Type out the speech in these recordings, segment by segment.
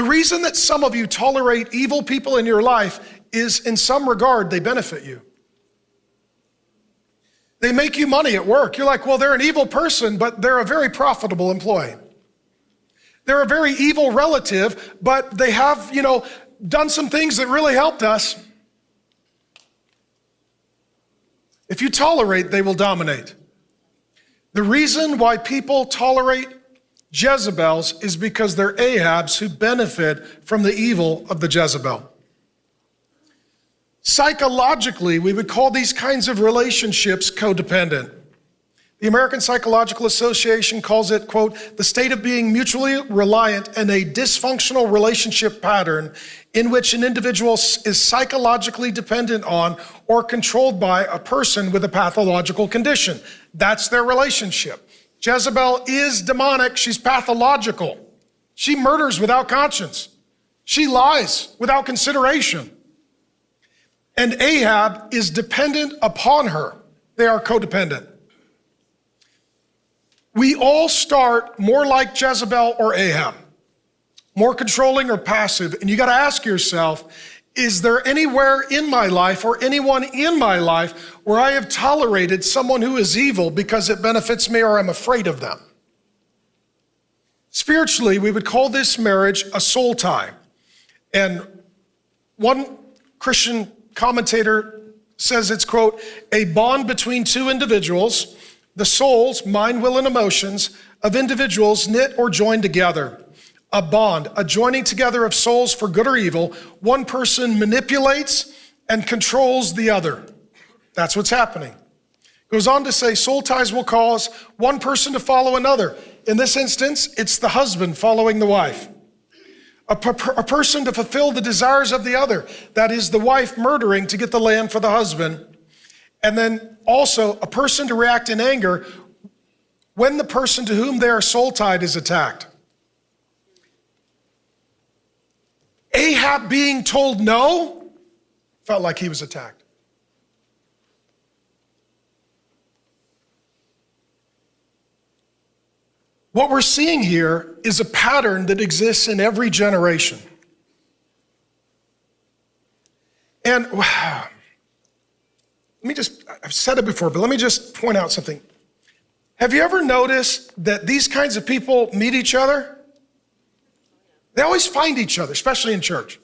reason that some of you tolerate evil people in your life is in some regard, they benefit you. They make you money at work. You're like, well, they're an evil person, but they're a very profitable employee. They're a very evil relative, but they have, done some things that really helped us. If you tolerate, they will dominate. The reason why people tolerate Jezebels is because they're Ahabs who benefit from the evil of the Jezebel. Psychologically, we would call these kinds of relationships codependent. The American Psychological Association calls it, quote, the state of being mutually reliant and a dysfunctional relationship pattern in which an individual is psychologically dependent on or controlled by a person with a pathological condition. That's their relationship. Jezebel is demonic. She's pathological. She murders without conscience. She lies without consideration. And Ahab is dependent upon her. They are codependent. We all start more like Jezebel or Ahab, more controlling or passive. And you got to ask yourself, is there anywhere in my life or anyone in my life where I have tolerated someone who is evil because it benefits me or I'm afraid of them? Spiritually, we would call this marriage a soul tie. And one Christian commentator says it's, quote, a bond between two individuals, the souls, mind, will, and emotions of individuals knit or joined together. A bond, a joining together of souls for good or evil. One person manipulates and controls the other. That's what's happening. Goes on to say soul ties will cause one person to follow another. In this instance, it's the husband following the wife. A person to fulfill the desires of the other. That is the wife murdering to get the land for the husband. And then also a person to react in anger when the person to whom they are soul tied is attacked. Ahab being told no felt like he was attacked. What we're seeing here is a pattern that exists in every generation. And I've said it before, but let me just point out something. Have you ever noticed that these kinds of people meet each other? They always find each other, especially in church.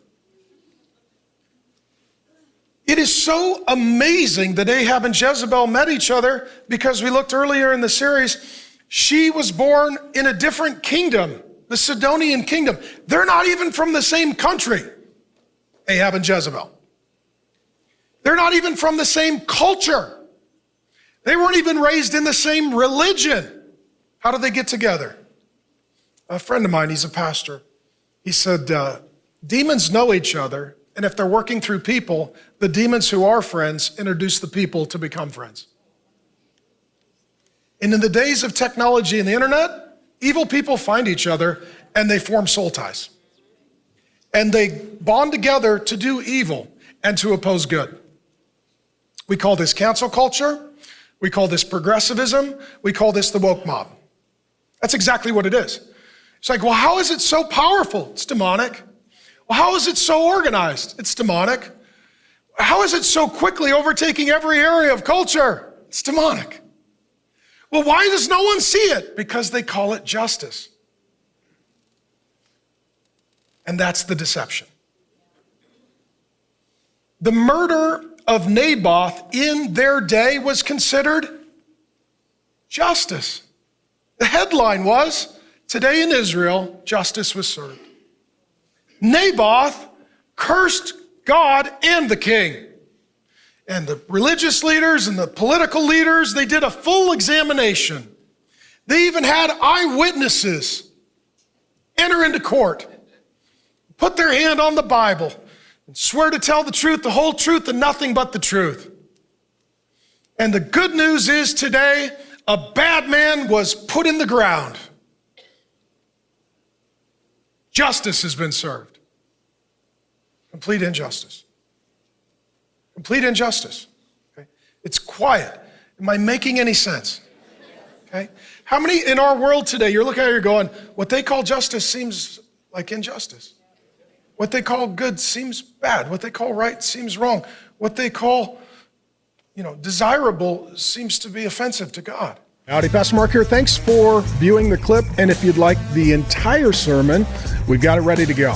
It is so amazing that Ahab and Jezebel met each other because we looked earlier in the series, she was born in a different kingdom, the Sidonian kingdom. They're not even from the same country, Ahab and Jezebel. They're not even from the same culture. They weren't even raised in the same religion. How did they get together? A friend of mine, he's a pastor. He said, demons know each other, and if they're working through people, the demons who are friends introduce the people to become friends. And in the days of technology and the internet, evil people find each other and they form soul ties. And they bond together to do evil and to oppose good. We call this cancel culture. We call this progressivism. We call this the woke mob. That's exactly what it is. It's like, well, how is it so powerful? It's demonic. Well, how is it so organized? It's demonic. How is it so quickly overtaking every area of culture? It's demonic. Well, why does no one see it? Because they call it justice. And that's the deception. The murder of Naboth in their day was considered justice. The headline was, today in Israel, justice was served. Naboth cursed God and the king. And the religious leaders and the political leaders, they did a full examination. They even had eyewitnesses enter into court, put their hand on the Bible, and swear to tell the truth, the whole truth, and nothing but the truth. And the good news is today, a bad man was put in the ground. Justice has been served. Complete injustice. Complete injustice. Okay? It's quiet. Am I making any sense? Okay? How many in our world today, you're looking at it, you're going, what they call justice seems like injustice. What they call good seems bad. What they call right seems wrong. What they call, desirable seems to be offensive to God. Howdy, Pastor Mark here. Thanks for viewing the clip. And if you'd like the entire sermon, we've got it ready to go.